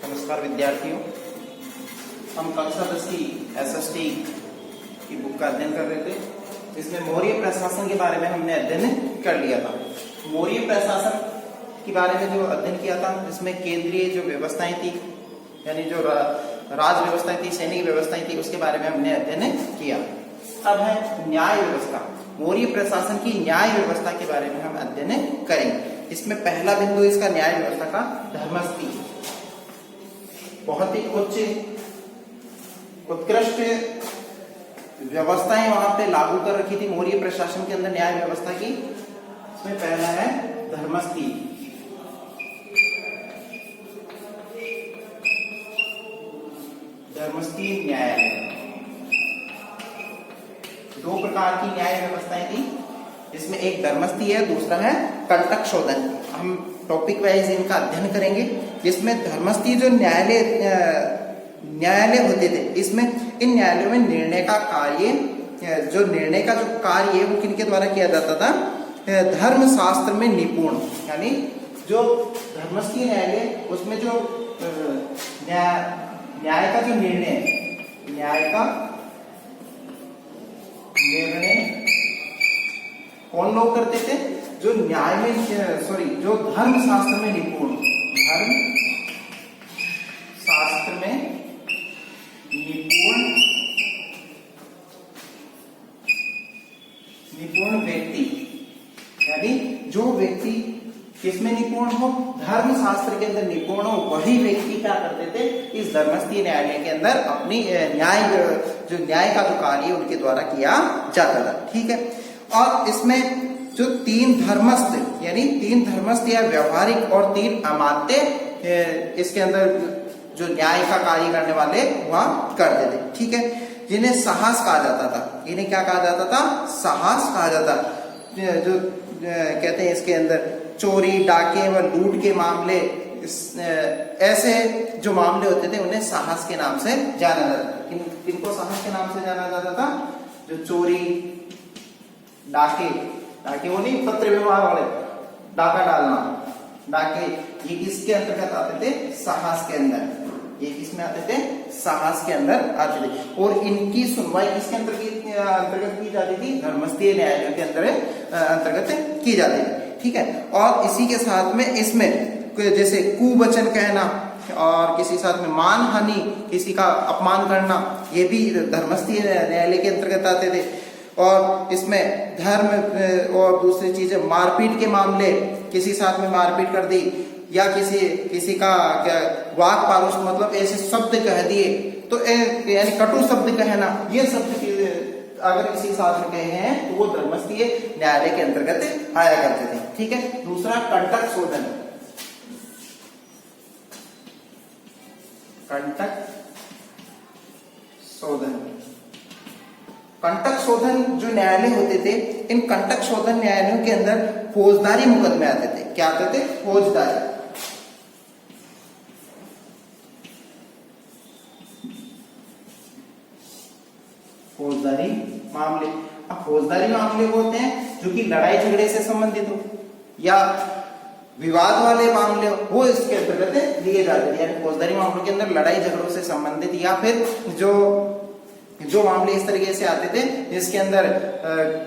नमस्कार विद्यार्थियों, हम कक्षा 10 की एसएसटी की बुक का अध्ययन कर रहे थे। इसमें मौर्य प्रशासन के बारे में हमने अध्ययन कर लिया था। मौर्य प्रशासन के बारे में जो अध्ययन किया था, इसमें केंद्रीय जो व्यवस्थाएं थी, यानी जो राज व्यवस्थाएं थी, सैनिक व्यवस्थाएं थी, उसके बारे में हमने अध्ययन किया। अब है न्याय व्यवस्था। मौर्य प्रशासन की न्याय व्यवस्था के बारे में हम अध्ययन करेंगे। इसमें पहला बिंदु इसका न्याय व्यवस्था का धर्मस्थी, बहुत ही उत्कृष्ट व्यवस्थाएं वहां पे लागू कर रखी थी मौर्य प्रशासन के अंदर न्याय व्यवस्था की। इसमें पहला है धर्मस्थी। धर्मस्थी न्यायालय, दो प्रकार की न्याय व्यवस्थाएं थी। इसमें एक धर्मस्थी है, दूसरा है कंटक शोधन। हम टॉपिक वाइज इनका अध्ययन करेंगे। इसमें धर्मस्थी जो न्यायालय होते थे, इसमें इन न्यायालयों में निर्णय का कार्य, जो निर्णय का जो कार्य है वो किनके द्वारा किया जाता था? धर्म शास्त्र में निपुण, यानी जो धर्मस्थी न्यायालय, उसमें जो न्याय का जो निर्णय, न्याय का निर्णय कौन लोग करते थे? जो न्याय में जो धर्म शास्त्र में निपुण, धर्म शास्त्र में निपुण व्यक्ति, यानी जो व्यक्ति किसमें निपुण हो? धर्म शास्त्र के अंदर निपुण हो, वही व्यक्ति क्या करते थे? इस धर्मस्थी न्यायालय के अंदर अपनी न्याय का जो कार्य उनके द्वारा किया जाता था। ठीक है। और इसमें जो तीन धर्मस्थ या व्यवहारिक और तीन अमात्य इसके अंदर जो न्याय का कार्य करने वाले हुआ करते थे। ठीक है। जिन्हें साहस कहा जाता था। इन्हें क्या कहा जाता था? साहस कहा जाता। जो कहते हैं इसके अंदर चोरी, डाके व लूट के मामले, ऐसे जो मामले होते थे उन्हें साहस के नाम से जाना जाता था। किनको साहस के नाम से जाना जाता था? जो चोरी, डाके वो नहीं पत्र व्यवहार वाले, डाका डालना, डाके, ये किसके अंतर्गत आते थे? साहस के अंदर। ये किसमें आते थे? साहस के अंदर आते थे। और इनकी सुनवाई किसके अंतर्गत की जाती थी? धर्मस्थी न्यायालयों के अंतर्गत की जाती थी। ठीक है। और इसी के साथ में इसमें जैसे कुवचन कहना और किसी साथ में मानहानि, किसी का अपमान करना, ये भी धर्मस्थी न्यायालय के अंतर्गत आते थे। और इसमें धर्म और दूसरी चीजें, मारपीट के मामले, किसी साथ में मारपीट कर दी या किसी का क्या वाक पारुष, मतलब ऐसे शब्द कह दिए, तो यानी कटु शब्द कहना, ये शब्द अगर किसी साथ में कहे हैं तो वो धर्मस्थी न्यायालय के अंतर्गत आया करते थे। ठीक है। दूसरा कंटक शोधन। कंटक शोधन जो न्यायालय होते थे, इन कंटक शोधन न्यायालयों के अंदर फौजदारी मुकदमे आते थे। क्या आते थे? फौजदारी मामले। अब फौजदारी मामले वो होते हैं जो कि लड़ाई झगड़े से संबंधित हो या विवाद वाले मामले हो, वो इसके अंतर्गत लिए जाते थे। यानी फौजदारी मामलों के अंदर लड़ाई झगड़ों से संबंधित, या फिर जो मामले इस तरीके से आते थे जिसके अंदर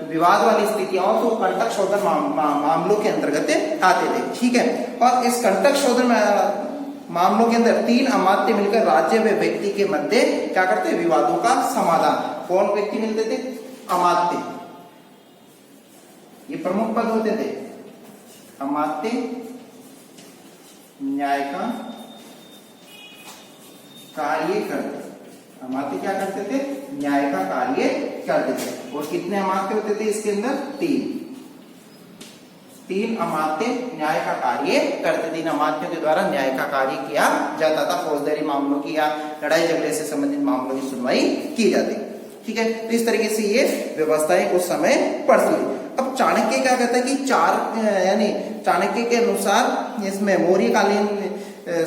विवाद वाली स्थितियां हो, तो कंटक शोधन मामलों के अंतर्गत आते थे। ठीक है। और इस कंटक शोधन मामलों के अंदर तीन अमात्य मिलकर राज्य व व्यक्ति के मध्य क्या करते? विवादों का समाधान। कौन व्यक्ति मिलते थे? अमात्य। ये प्रमुख पद होते थे। अमात्य न्याय का कार्य करते। अमात्य क्या करते थे? न्याय का कार्य करते थे। और कितने अमात्य होते थे इसके अंदर? तीन अमात्य न्याय का कार्य करते। तीन अमात्यों के द्वारा न्याय का कार्य किया जाता था। फौजदारी मामलों की या लड़ाई झगड़े से संबंधित मामलों की सुनवाई की जाती। ठीक है। तो इस तरीके से ये व्यवस्थाएं उस समय पड़ती थी। अब चाणक्य क्या कहता है कि चाणक्य के अनुसार इसमें मौर्यकालीन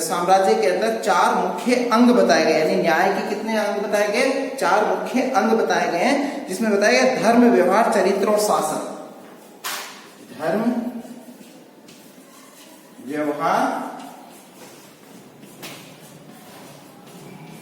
साम्राज्य के अंदर चार मुख्य अंग बताए गए, यानी न्याय के कितने अंग बताए गए? चार मुख्य अंग बताए गए हैं, जिसमें बताया गया धर्म, व्यवहार, चरित्र और शासन। धर्म, व्यवहार,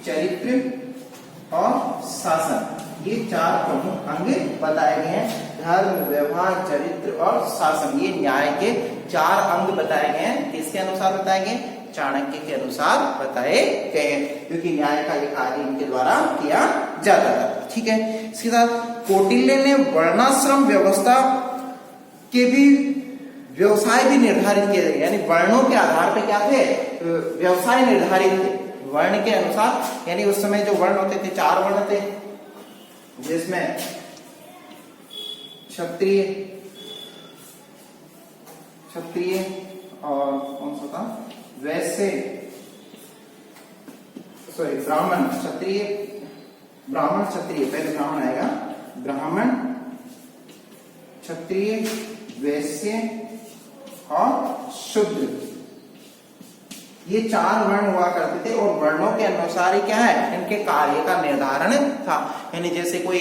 चरित्र और शासन, ये 4 प्रमुख अंग बताए गए हैं। धर्म, व्यवहार, चरित्र और शासन, ये न्याय के 4 अंग बताए गए हैं। किसके अनुसार बताए गए? चाणक्य के अनुसार बताए गए हैं, क्योंकि न्याय का ये कार्य इनके द्वारा किया जाता था। ठीक है, इसके साथ कौटिल्य ने वर्णाश्रम व्यवस्था के भी व्यवसाय भी निर्धारित किए गए, यानी वर्णों के आधार पे क्या थे? व्यवसाय निर्धारित थे वर्ण के अनुसार। यानी उस समय जो वर्ण होते थे 4 वर्ण थे, जिसमें क्षत्रिय और कौन सा था? वैश्य, सॉरी ब्राह्मण, क्षत्रिय, ब्राह्मण, क्षत्रिय, पहले ब्राह्मण आएगा, ब्राह्मण, क्षत्रिय, वैश्य और शूद्र, ये 4 वर्ण हुआ करते थे। और वर्णों के अनुसार ही क्या है? इनके कार्य का निर्धारण था। यानी जैसे कोई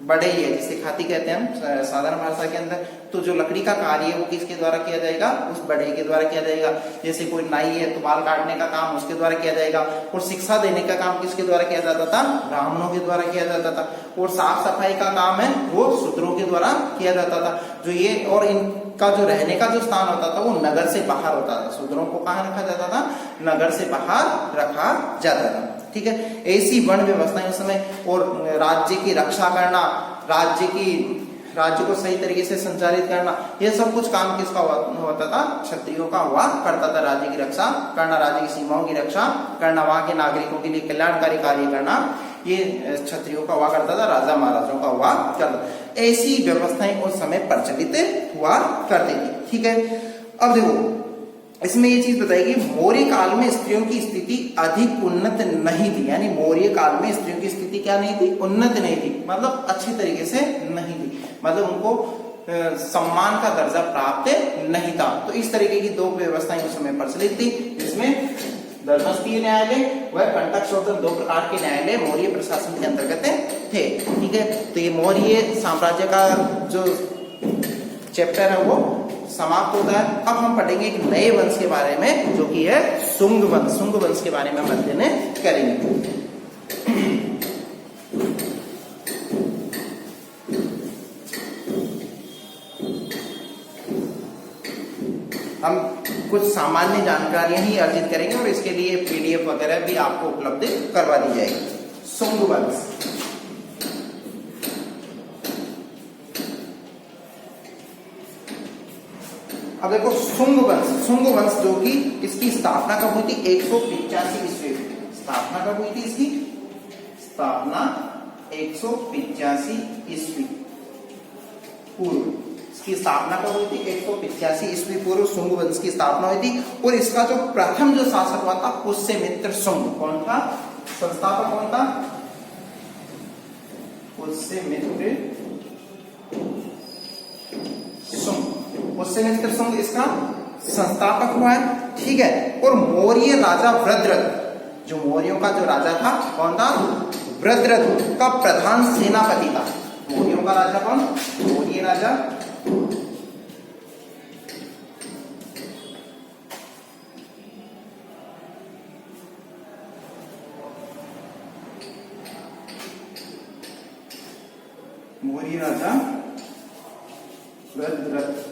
बड़े ही है, जिसे खाती कहते हैं हम साधारण भाषा के अंदर, तो जो लकड़ी का कार्य है वो किसके द्वारा किया जाएगा? उस बढ़ई के द्वारा किया जाएगा। जैसे कोई नाई है तो बाल काटने का काम उसके द्वारा किया जाएगा। और शिक्षा देने का काम किसके द्वारा किया जाता था? ब्राह्मणों के द्वारा किया जाता था। और साफ सफाई का काम है वो शूद्रों के द्वारा किया जाता था। जो ये और इनका जो रहने का जो स्थान होता था वो नगर से बाहर होता था। शूद्रों को कहाँ रखा जाता था? नगर से बाहर रखा जाता था। ठीक है, ऐसी वर्ण व्यवस्था उस समय। और राज्य की रक्षा करना, राज्य को सही तरीके से संचालित करना, यह सब कुछ काम किसका होता था? क्षत्रियों का हुआ करता था। राज्य की रक्षा करना, राज्य की सीमाओं की रक्षा करना, वहां के नागरिकों के लिए कल्याणकारी कार्य करना, ये क्षत्रियों का हुआ करता था, राजा महाराजाओं का हुआ करता। ऐसी व्यवस्थाएं उस समय प्रचलित हुआ करती थी। ठीक है, अब देखो इसमें ये चीज बताएगी, मौर्य काल में स्त्रियों की स्थिति अधिक उन्नत नहीं थी। यानी मौर्य काल में स्त्रियों की स्थिति क्या नहीं थी? उन्नत नहीं थी, मतलब अच्छी तरीके से नहीं थी, मतलब उनको सम्मान का दर्जा प्राप्त नहीं था। तो इस तरीके की 2 व्यवस्थाएं उस समय प्रचलित थी, जिसमें धर्मस्थीय न्यायालय व कंटक स्वतंत्र 2 प्रकार के न्यायालय मौर्य प्रशासन के अंतर्गत थे। ठीक है, तो ये मौर्य साम्राज्य का जो चैप्टर है वो समाप्त होता है। अब हम पढ़ेंगे एक नए वंश के बारे में, जो कि है शुंग वंश। शुंग वंश के बारे में हम अध्ययन करेंगे। हम कुछ सामान्य जानकारियां ही अर्जित करेंगे और इसके लिए PDF वगैरह भी आपको उपलब्ध करवा दी जाएगी। शुंग वंश, अब देखो शुंग वंश जो कि इसकी स्थापना कब हुई थी? 185 ईस्वी। स्थापना कब हुई थी इसकी? स्थापना 185 ईस्वी पूर्व। इसकी स्थापना कब हुई थी? 185 ईस्वी पूर्व शुंग वंश की स्थापना हुई थी। और इसका जो प्रथम जो शासक हुआ था पुष्यमित्र शुंग। कौन था? संस्थापक कौन था? पुष्यमित्र शुंग। पुष्यमित्र शुंग इसका संस्थापक हुआ है। ठीक है, और मौर्य राजा वृद्रथ, जो मौर्यों का जो राजा था कौन था? वृद्रथ का प्रधान सेनापति था। मौर्यों का राजा कौन? मौर्य राजा वृद्रथ।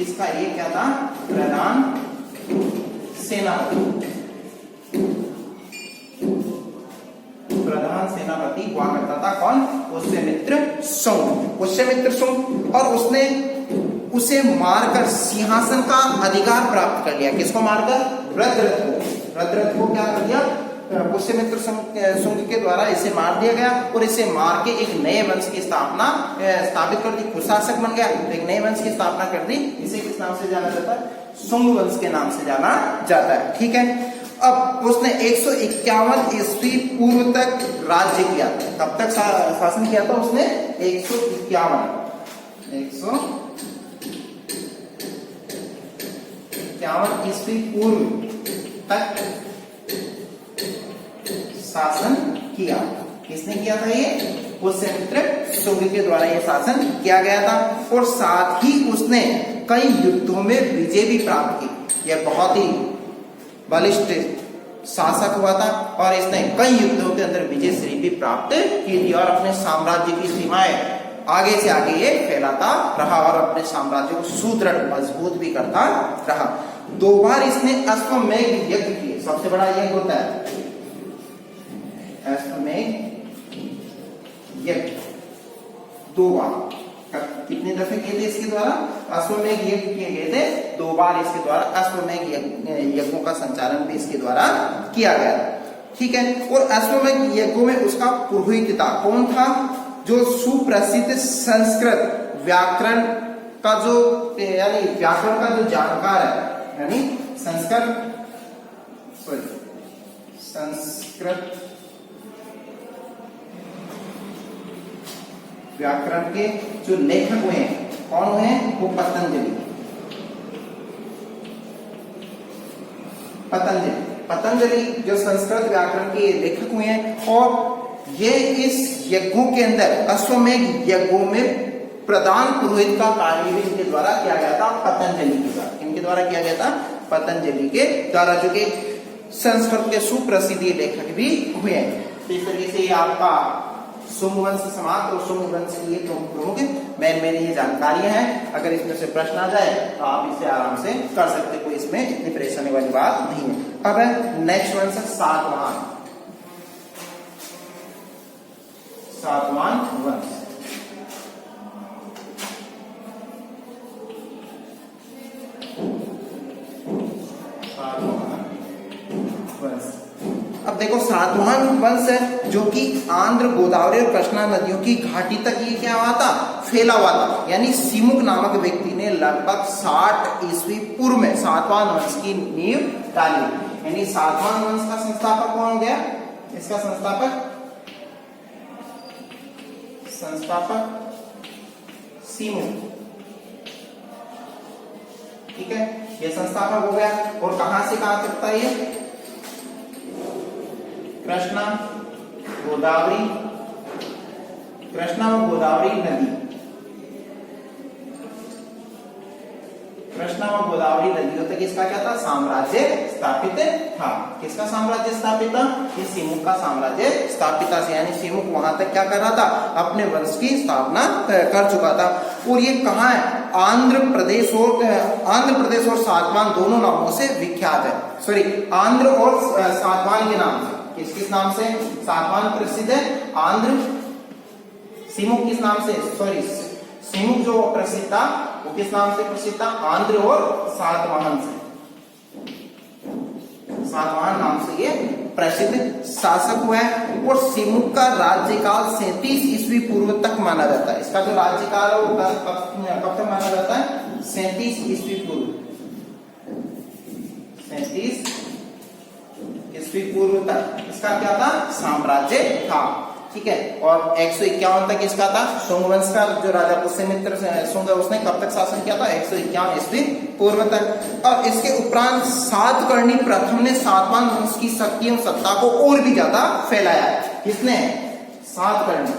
इसका ये क्या था? प्रधान सेनापति। प्रधान सेनापति हुआ करता था कौन? पुष्यमित्र शुंग। पुष्यमित्र शुंग, और उसने उसे मारकर सिंहासन का अधिकार प्राप्त कर लिया। किसको मारकर? वृद्रथ को। वृद्रथ को क्या कर दिया? पुष्यमित्र शुंग के द्वारा इसे मार दिया गया और इसे मार के एक नए वंश की स्थापना स्थापित कर दी। खुद शासक बन गया तो एक नए वंश की स्थापना कर दी। इसे किस नाम से जाना जाता है? शुंग वंश के नाम से जाना जाता है। ठीक है, अब उसने 151 ईस्वी पूर्व तक राज्य किया। कब तक शासन किया था उसने? 151 ईस्वी पूर्व तक शासन किया। किसने किया था? ये पुष्यमित्र शुंग के द्वारा ये शासन किया गया था। और साथ ही उसने कई युद्धों में विजय भी प्राप्त की। यह बहुत ही बलिष्ठ शासक हुआ था और इसने कई युद्धों के अंदर विजय श्री भी प्राप्त की थी और अपने साम्राज्य की सीमाएं आगे से आगे ये फैलाता रहा और अपने साम्राज्य को सुदृढ़ मजबूत भी करता रहा। 2 बार इसने अश्वमेध यज्ञ किए, सबसे बड़ा यज्ञ होता है अश्वमेध यज्ञ, 2 बार। कितने दफे किए थे इसके द्वारा? अश्वमेध यज्ञ किए गए थे 2 बार इसके द्वारा। अश्वमेध यज्ञों का संचालन भी इसके द्वारा किया गया, ठीक है। और अश्वमेध यज्ञों में उसका पुरोहित था, कौन था? जो सुप्रसिद्ध संस्कृत व्याकरण का जो यानी व्याकरण का जो जानकार है, यानी संस्कृत व्याकरण के जो लेखक हुए हैं, कौन हुए हैं? वो पतंजलि जो संस्कृत व्याकरण के लेखक हुए हैं। और ये इस यज्ञों के अंदर अश्वमेध यज्ञों में प्रधान पुरोहित का कार्य भी इनके द्वारा किया गया था, पतंजलि के द्वारा। इनके द्वारा किया गया था पतंजलि के द्वारा, जो कि संस्कृत के सुप्रसिद्ध लेखक भी हुए हैं। तो इस तरीके से ये आपका शुंग वंश समाप्त और शुंग वंश की प्रमुख मेन ये जानकारियां हैं। अगर इसमें से प्रश्न आ जाए तो आप इसे आराम से कर सकते, कोई इसमें इतनी परेशानी वाली बात नहीं है। अब नेक्स्ट वंश सातवाहन वंश। अब देखो सातवाहन वंश है जो कि आंध्र, गोदावरी और कृष्णा नदियों की घाटी तक ये क्या हुआ था? फैला हुआ था। यानी सिमुक नामक व्यक्ति ने लगभग 60 ईस्वी पूर्व में सातवाहन वंश की नींव डाली। यानी सातवाहन वंश का संस्थापक कौन हो गया? इसका संस्थापक सिमुक, ठीक है, ये संस्थापक हो गया। और कहां से कहां तक था ये? कृष्णा और गोदावरी नदियों तक इसका क्या था? साम्राज्य स्थापित था। किसका साम्राज्य स्थापित था? ये सिमुक का साम्राज्य स्थापित था। यानी सिमुक वहां तक क्या कर रहा था? अपने वंश की स्थापना कर चुका था। और ये कहाँ है? आंध्र प्रदेश और सातवाहन दोनों नामों से विख्यात है। सॉरी, आंध्र और सातवाहन के नाम से। किस नाम से सातवाहन प्रसिद्ध है? आंध्र। सिमुक किस नाम से? सॉरी, सिमुक जो प्रसिद्ध था वो किस नाम से प्रसिद्ध था? आंध्र और सातवाहन से। सातवाहन नाम से ये प्रसिद्ध शासक हुआ है। और सिमुक का राज्यकाल 37 ईस्वी पूर्व तक माना जाता है। इसका जो राज्यकाल है वो कब तक माना जाता है? 37 ईस्वी पूर्व। 37 ईस्वी पूर्व तक इसका क्या था? साम्राज्य था, ठीक है। और 151 तक इसका था। शुंग वंश का जो राजा पुष्यमित्र शुंग है उसने कब तक शासन किया था? 151 ईस्वी पूर्व तक। और इसके उपरांत सातकर्णी प्रथम ने सातवाहन वंश की शक्ति एवं सत्ता को और भी ज्यादा फैलाया। किसने? सातकर्णी।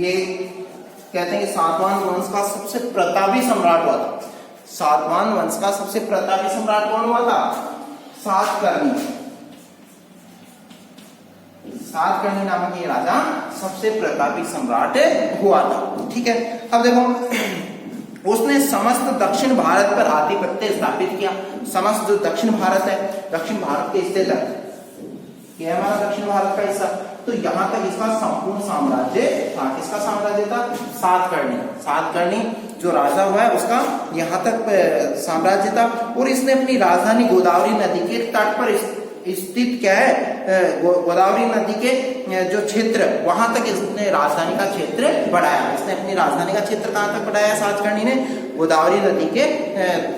ये कहते हैं कि सातवाहन वंश का सबसे प्रतापी सम्राट हुआ था। सातवाहन वंश का सबसे प्रतापी सम्राट कौन हुआ था? सातकर्णी। सातकर्णी नामक ये राजा सबसे प्रतापी सम्राट हुआ था, ठीक है। अब देखो, उसने समस्त दक्षिण भारत पर आधिपत्य स्थापित किया। समस्त जो दक्षिण भारत है, दक्षिण भारत के हिस्से तक, ये हमारा दक्षिण भारत का हिस्सा, तो यहाँ तक इसका संपूर्ण साम्राज्य था। किसका साम्राज्य था? सातकर्णी। सातकर्णी जो राजा हुआ है उसका यहाँ तक साम्राज्य था। और इसने अपनी राजधानी गोदावरी नदी के तट पर स्थित क्या है? गोदावरी नदी के जो क्षेत्र, वहां तक इसने राजधानी का क्षेत्र बढ़ाया। इसने अपनी राजधानी का क्षेत्र कहां तक बढ़ाया? सातकर्णी ने गोदावरी नदी के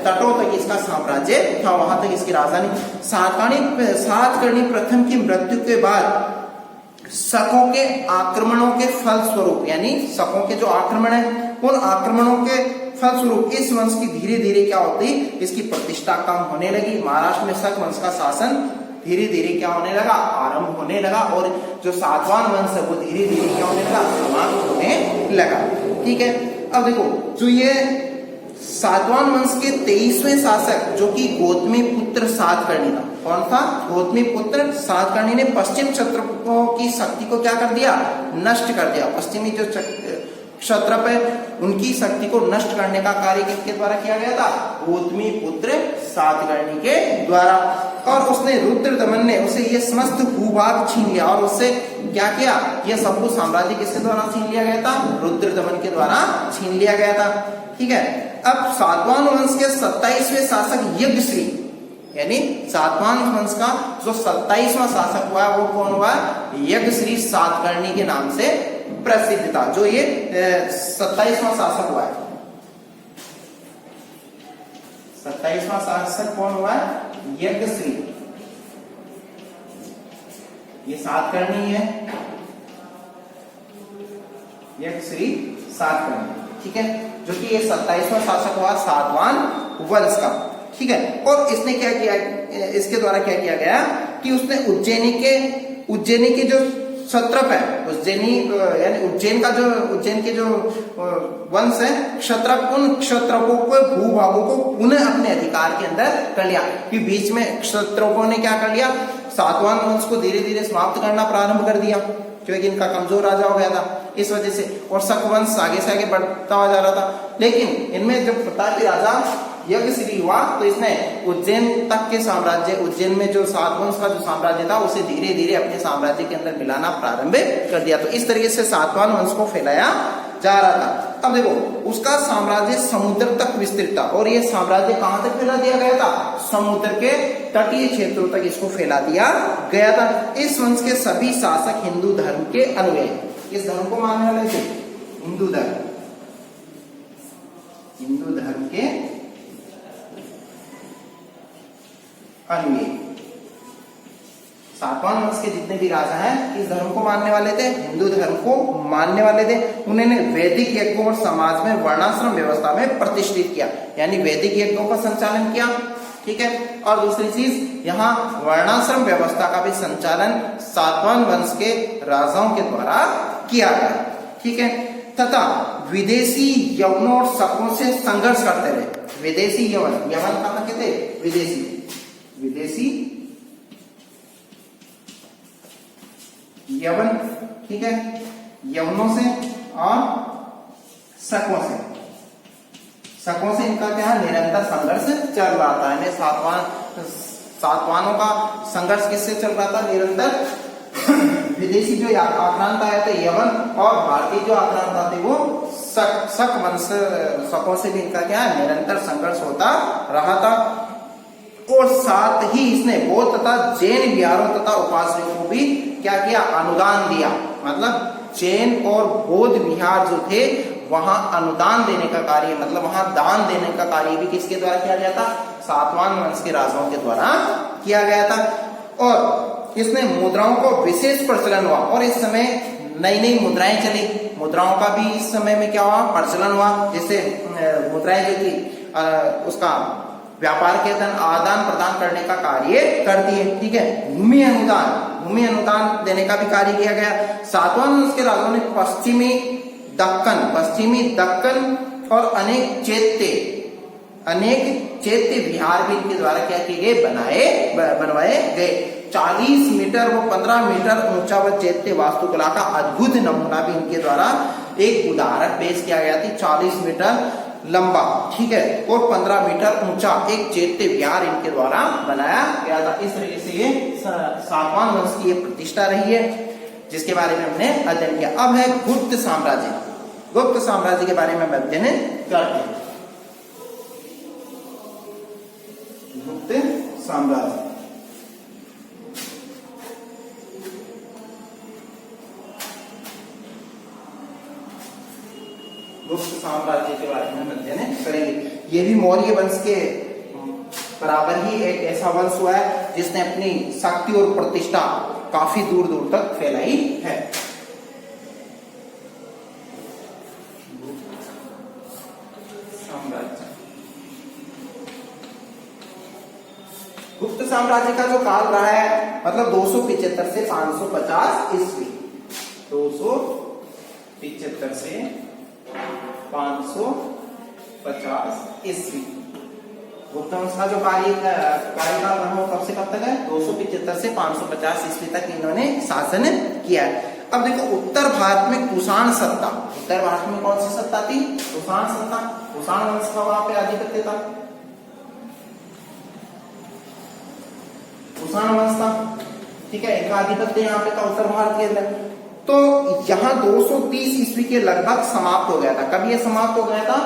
तटों तक इसका साम्राज्य था, वहां तक इसकी राजधानी। सातकर्णी प्रथम की मृत्यु के बाद शकों के आक्रमणों के फलस्वरूप, यानी शकों के जो आक्रमण है उन आक्रमणों के फलस्वरूप इस वंश की धीरे धीरे क्या होती? इसकी प्रतिष्ठा कम होने लगी। महाराष्ट्र में शक वंश का शासन धीरे धीरे क्या होने लगा? आरंभ होने लगा। और जो सातवाहन वंश है वो धीरे धीरे क्या होने लगा? समाप्त होने लगा, ठीक है। अब देखो, जो ये सातवाहन वंश के 23वें शासक जो कि गौतमी पुत्र सातकर्णी था। कौन था? गौतमी पुत्र सातकर्णी ने पश्चिम क्षत्रपों की शक्ति को क्या कर दिया? नष्ट कर दिया। पश्चिमी जो क्षत्रप है उनकी शक्ति को नष्ट करने का कार्य किसके द्वारा किया गया था? गौतमी पुत्र सातकर्णी के द्वारा। और उसने रुद्रदमन ने उसे ये समस्त भूभाग छीन लिया और उससे क्या किया? ये सब कुछ साम्राज्य किसके द्वारा छीन लिया गया था? रुद्रदमन के द्वारा छीन लिया गया था। ठीक है। अब सातवाहन वंश के 27वें शासक यज्ञश्री, यानी सातवाहन वंश का जो 27वां शासक हुआ वो कौन हुआ? यज्ञश्री सातकर्णी के नाम से प्रसिद्ध था। जो ये 27वां शासक हुआ है, 27वां शासक कौन हुआ है? यज्ञश्री। ये सातकर्णी है, यज्ञश्री सातकर्णी। ठीक है, जो कि ये 27वां शासक हुआ सातवाहन वंश का। ठीक है। और इसने क्या किया? इसके द्वारा क्या किया गया कि उसने उज्जैनी के जो क्षत्रप है, उज्जैनी यानी उज्जैन के जो वंश है क्षत्रप, उन क्षत्रपों को भूभागों को पुनः अपने अधिकार के अंदर कर लिया। कि बीच में क्षत्रपों ने क्या कर लिया? सातवाहन वंश को धीरे धीरे समाप्त करना प्रारंभ कर दिया क्योंकि इनका कमजोर राजा हो गया था इस वजह से, और शक वंश आगे से आगे बढ़ता हुआ जा रहा था। लेकिन इनमें जब प्रतापी राजा यज्ञश्री हुआ तो इसने उज्जैन तक के साम्राज्य, उज्जैन में जो सातवंश का जो साम्राज्य था उसे धीरे धीरे अपने साम्राज्य के अंदर मिलाना प्रारंभ कर दिया। तो इस तरीके से सातवाहन वंश को फैलाया जा रहा था। अब देखो उसका साम्राज्य समुद्र तक विस्तृत था और ये साम्राज्य कहां तक फैला दिया गया था? समुद्र के तटीय क्षेत्रों तक इसको फैला दिया गया था। इस वंश के सभी शासक हिंदू धर्म के अनुयायी, इस धर्म को मानने वाले थे हिंदू धर्म के अनुयायी। सातवाहन वंश के जितने भी राजा हैं इस धर्म को मानने वाले थे, हिंदू धर्म को मानने वाले थे। उन्होंने वैदिक यज्ञों और समाज में वर्णाश्रम व्यवस्था में प्रतिष्ठित किया, यानी वैदिक यज्ञों का संचालन किया। ठीक है। और दूसरी चीज यहाँ वर्णाश्रम व्यवस्था का भी संचालन सातवाहन वंश के राजाओं के द्वारा किया गया। ठीक है। तथा विदेशी यवनों और शकों से संघर्ष करते रहे। विदेशी यवन, यवन कहाँ के थे? विदेशी यवन। ठीक है। यवनों से और शकों से इनका क्या है? निरंतर संघर्ष चल रहा था। इन्हें सातवाहनों का संघर्ष किससे चल रहा था? निरंतर विदेशी जो आक्रांत आए थे यवन, और भारतीय जो आक्रांत आते वो शक वंश, शकों से भी इनका क्या है? निरंतर संघर्ष होता रहा था। और साथ ही इसने बौद्ध तथा जैन विहारों तथा उपासकों को भी क्या किया? अनुदान दिया। मतलब जैन और बौद्ध विहार जो थे वहां अनुदान देने का कार्य, मतलब वहां दान देने का कार्य भी किसके द्वारा किया गया था? सातवाहन वंश के राजाओं के द्वारा किया गया था। और इसने मुद्राओं को विशेष प्रचलन हुआ और इस समय नई नई मुद्राएं चली। मुद्राओं का भी इस समय में क्या हुआ? प्रचलन हुआ। जैसे मुद्राएं जो थी उसका व्यापार के आदान प्रदान करने का कार्य करती है। ठीक है। भूमि अनुदान देने का भी कार्य किया गया। सातवाहन वंश के राजाओं ने पश्चिमी दक्कन और अनेक चैत्य विहार भी इनके द्वारा क्या किए गए? बनवाए गए। 40 मीटर व 15 मीटर ऊंचा व चैत्य वास्तुकला का अद्भुत नमूना भी इनके द्वारा एक उदाहरण पेश किया गया थी। 40 मीटर लंबा, ठीक है, और 15 मीटर ऊंचा एक चैत्य विहार इनके द्वारा बनाया गया था। इस तरीके से ये सातवाहन वंश की ये प्रतिष्ठा रही है जिसके बारे में हमने अध्ययन किया। अब है गुप्त साम्राज्य। गुप्त साम्राज्य के बारे में हम अध्ययन करते हैं। गुप्त साम्राज्य, गुप्त साम्राज्य के बारे में हम अध्ययन करेंगे। ये भी मौर्य वंश के बराबर ही एक ऐसा वंश हुआ है जिसने अपनी शक्ति और प्रतिष्ठा काफी दूर दूर तक फैलाई है। गुप्त साम्राज्य का जो काल रहा है मतलब 275 से 550 ईस्वी, 275 से 550 250 ईस्वी। गुप्त वंश का जो कार्यकाल रहा वो कब से कब तक है? 275 से 550 ईस्वी तक इन्होंने शासन किया है। अब देखो उत्तर भारत में कुषाण सत्ता, उत्तर भारत में कौन सी सत्ता थी? कुषाण सत्ता। कुषाण वंश का वहां पे आधिपत्य था, कुषाण वंश था, ठीक है, इनका आधिपत्य यहाँ पे था उत्तर भारत के अंदर। तो यहाँ 230 ईस्वी के लगभग समाप्त हो गया था। कब ये समाप्त हो गया था?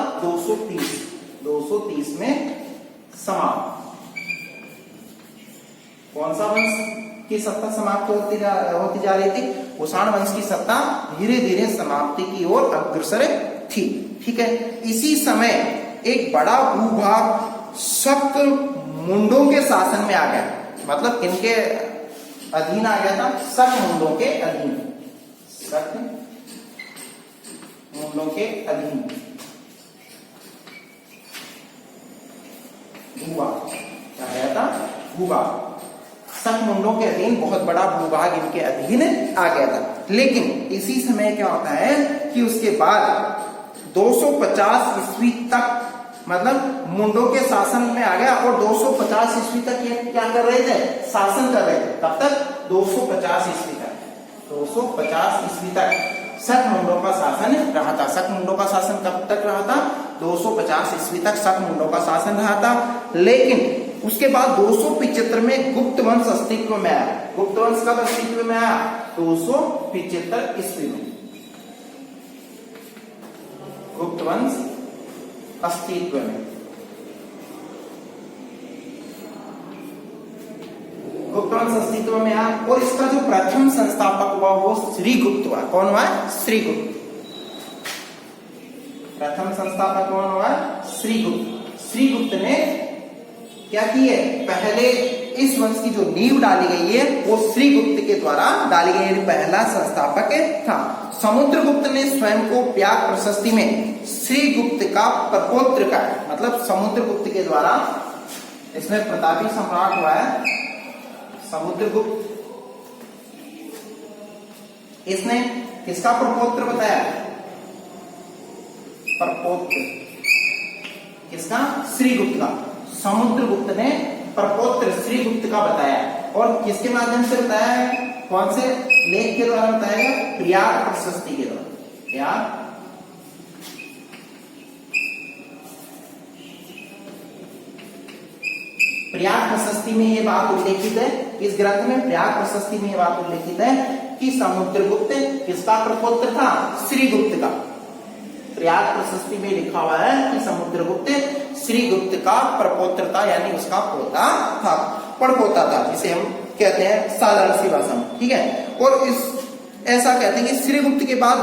230 में समाप्त। कौन सा वंश की सत्ता समाप्त होती जा रही थी? कुषाण वंश की सत्ता धीरे धीरे समाप्ति की ओर अग्रसर थी, ठीक है। इसी समय एक बड़ा भूभाग शक मुंडों के शासन में आ गया, मतलब किनके अधीन आ गया था? शक मुंडों के अधीन, शक मुंडों के अधीन। भूभाग क्या आया था? भूभाग शक मुंडों के अधीन बहुत बड़ा भूभाग इनके अधीन आ गया था। लेकिन इसी समय क्या होता है कि उसके बाद 250 ईस्वी तक मतलब मुंडों के शासन में आ गया और 250 ईस्वी तक ये क्या कर रहे थे? शासन कर रहे थे। कब तक? 250 ईस्वी तक। 250 ईस्वी तक शक मुंडों का शासन रहा था। शक मुंडों का शासन कब तक रहा था? 250 ईस्वी तक शक मुंडों का शासन रहा था। लेकिन उसके बाद 275 में गुप्त वंश अस्तित्व में आया। गुप्त वंश कब अस्तित्व में आया? 275 ईस्वी में गुप्त वंश अस्तित्व में। गुप्त वंश अस्तित्व में आया और इसका जो प्रथम संस्थापक हुआ वो श्रीगुप्त हुआ। कौन हुआ? श्रीगुप्त। प्रथम संस्थापक कौन हुआ? श्रीगुप्त। श्रीगुप्त ने क्या किए? पहले इस वंश की जो नींव डाली गई है वो श्रीगुप्त के द्वारा डाली गई है, पहला संस्थापक था। समुद्रगुप्त ने स्वयं को व्याग प्रशस्ति में श्रीगुप्त का प्रपौत्र का, मतलब समुद्रगुप्त के द्वारा इसमें प्रतापी सम्राट हुआ है समुद्रगुप्त। इसने किसका प्रपौत्र बताया? प्रपौत्र किसका? श्रीगुप्त का। समुद्रगुप्त ने प्रपौत्र श्रीगुप्त का बताया और किसके माध्यम से बताया है? कौन से लेख के द्वारा बताया गया? प्रयाग प्रशस्ति के द्वारा। प्रयाग प्रशस्ति में ये बात उल्लेखित है, इस ग्रंथ में प्रयाग प्रशस्ति में ये बात उल्लेखित है कि समुद्रगुप्त किसका प्रपौत्र था? श्रीगुप्त का। प्रयाग प्रशस्ति में लिखा हुआ है कि समुद्रगुप्त श्रीगुप्त का प्रपौत्र था, यानी उसका पोता था, पड़पोता था, जिसे हम कहते हैं साधारण सी भाषा में, ठीक है। और इस ऐसा कहते हैं कि श्रीगुप्त के बाद